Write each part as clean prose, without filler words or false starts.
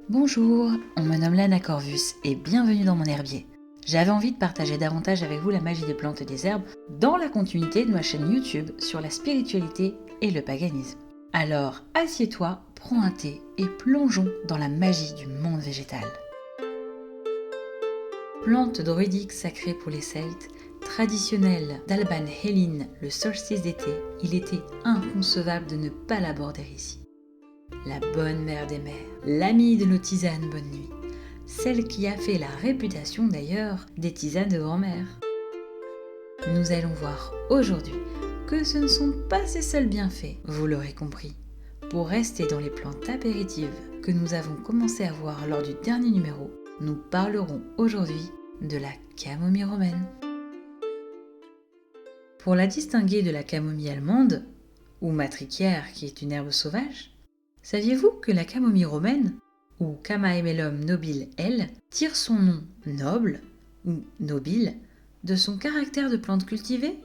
Bonjour, on me nomme Lana Corvus et bienvenue dans mon herbier. J'avais envie de partager davantage avec vous la magie des plantes et des herbes dans la continuité de ma chaîne YouTube sur la spiritualité et le paganisme. Alors assieds-toi, prends un thé et plongeons dans la magie du monde végétal. Plante druidique sacrée pour les Celtes, traditionnelle d'Alban Hélin le solstice d'été, il était inconcevable de ne pas l'aborder ici. La bonne mère des mers, l'amie de nos tisanes bonne nuit, celle qui a fait la réputation d'ailleurs des tisanes de grand-mère. Nous allons voir aujourd'hui que ce ne sont pas ces seuls bienfaits, vous l'aurez compris. Pour rester dans les plantes apéritives que nous avons commencé à voir lors du dernier numéro, nous parlerons aujourd'hui de la camomille romaine. Pour la distinguer de la camomille allemande, ou matricaire qui est une herbe sauvage, saviez-vous que la camomille romaine, ou Chamaemelum nobile L, tire son nom noble, ou nobile, de son caractère de plante cultivée?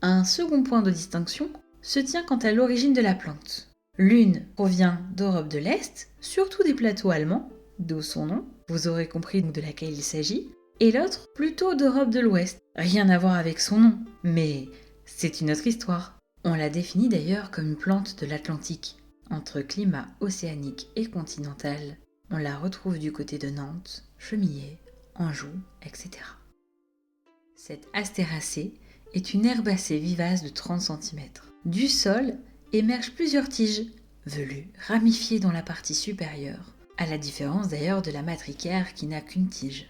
Un second point de distinction se tient quant à l'origine de la plante. L'une provient d'Europe de l'Est, surtout des plateaux allemands, d'où son nom, vous aurez compris de laquelle il s'agit, et l'autre plutôt d'Europe de l'Ouest, rien à voir avec son nom, mais c'est une autre histoire. On la définit d'ailleurs comme une plante de l'Atlantique. Entre climat océanique et continental, on la retrouve du côté de Nantes, Chemillé, Anjou, etc. Cette astéracée est une herbacée vivace de 30 cm. Du sol émergent plusieurs tiges, velues, ramifiées dans la partie supérieure, à la différence d'ailleurs de la matricaire qui n'a qu'une tige.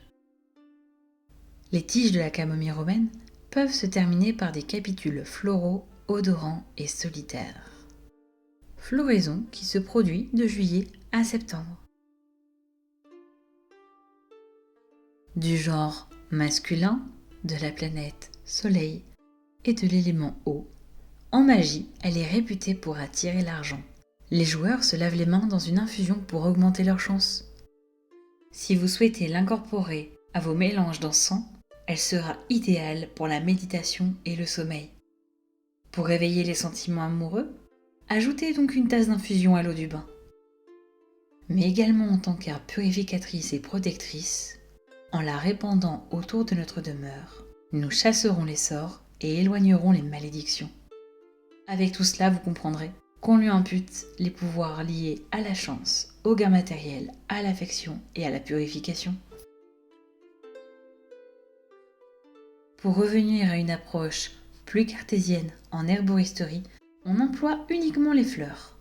Les tiges de la camomille romaine peuvent se terminer par des capitules floraux, odorants et solitaires. Floraison qui se produit de juillet à septembre. Du genre masculin, de la planète Soleil et de l'élément eau, en magie, elle est réputée pour attirer l'argent. Les joueurs se lavent les mains dans une infusion pour augmenter leurs chances. Si vous souhaitez l'incorporer à vos mélanges d'encens, elle sera idéale pour la méditation et le sommeil. Pour réveiller les sentiments amoureux, ajoutez donc une tasse d'infusion à l'eau du bain. Mais également en tant qu'herbe purificatrice et protectrice, en la répandant autour de notre demeure, nous chasserons les sorts et éloignerons les malédictions. Avec tout cela, vous comprendrez qu'on lui impute les pouvoirs liés à la chance, au gain matériel, à l'affection et à la purification. Pour revenir à une approche plus cartésienne en herboristerie, on emploie uniquement les fleurs.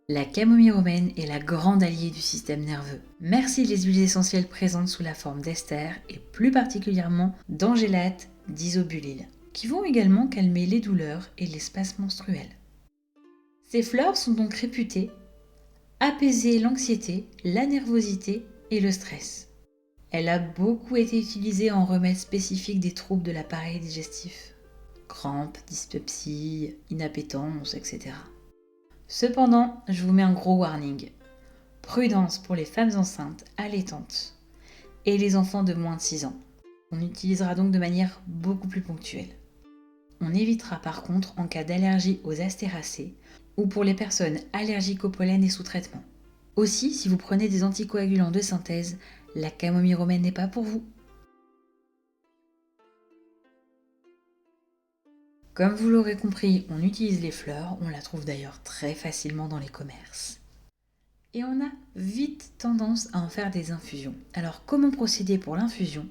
La camomille romaine est la grande alliée du système nerveux. Merci les huiles essentielles présentes sous la forme d'ester et plus particulièrement d'angélate d'isobulyle, qui vont également calmer les douleurs et l'espace menstruel. Ces fleurs sont donc réputées apaiser l'anxiété, la nervosité et le stress. Elle a beaucoup été utilisée en remède spécifique des troubles de l'appareil digestif. Crampes, dyspepsie, inappétence, etc. Cependant, je vous mets un gros warning. Prudence pour les femmes enceintes, allaitantes et les enfants de moins de 6 ans. On utilisera donc de manière beaucoup plus ponctuelle. On évitera par contre en cas d'allergie aux astéracées ou pour les personnes allergiques au pollen et sous traitement. Aussi, si vous prenez des anticoagulants de synthèse, la camomille romaine n'est pas pour vous. Comme vous l'aurez compris, on utilise les fleurs, on la trouve d'ailleurs très facilement dans les commerces. Et on a vite tendance à en faire des infusions. Alors comment procéder pour l'infusion ?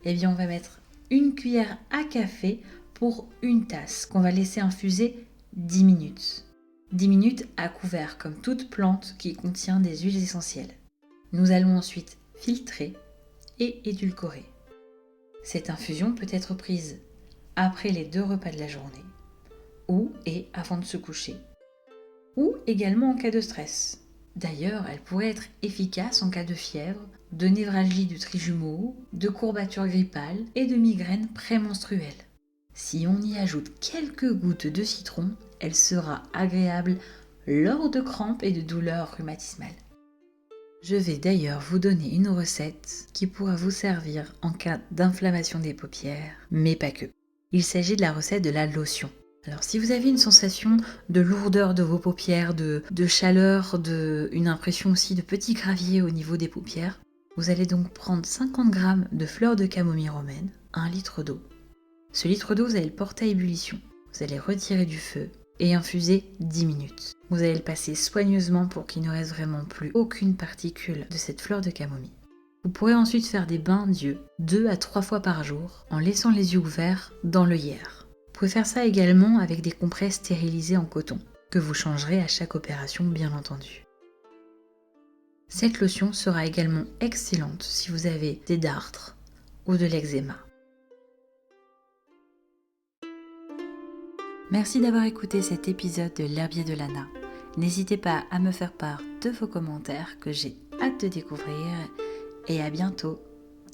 Eh bien on va mettre une cuillère à café pour une tasse qu'on va laisser infuser 10 minutes. 10 minutes à couvert comme toute plante qui contient des huiles essentielles. Nous allons ensuite filtrer et édulcorer. Cette infusion peut être prise après les 2 repas de la journée, ou et avant de se coucher, ou également en cas de stress. D'ailleurs, elle pourrait être efficace en cas de fièvre, de névralgie du trijumeau, de courbatures grippales et de migraines prémenstruelles. Si on y ajoute quelques gouttes de citron, elle sera agréable lors de crampes et de douleurs rhumatismales. Je vais d'ailleurs vous donner une recette qui pourra vous servir en cas d'inflammation des paupières, mais pas que. Il s'agit de la recette de la lotion. Alors si vous avez une sensation de lourdeur de vos paupières, de chaleur, une impression aussi de petit gravier au niveau des paupières, vous allez donc prendre 50 g de fleurs de camomille romaine, 1 litre d'eau. Ce litre d'eau, vous allez le porter à ébullition. Vous allez retirer du feu et infuser 10 minutes. Vous allez le passer soigneusement pour qu'il ne reste vraiment plus aucune particule de cette fleur de camomille. Vous pourrez ensuite faire des bains d'yeux 2 à 3 fois par jour en laissant les yeux ouverts dans l'œillère. Vous pouvez faire ça également avec des compresses stérilisées en coton, que vous changerez à chaque opération bien entendu. Cette lotion sera également excellente si vous avez des dartres ou de l'eczéma. Merci d'avoir écouté cet épisode de l'herbier de Lana. N'hésitez pas à me faire part de vos commentaires que j'ai hâte de découvrir et à bientôt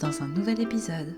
dans un nouvel épisode.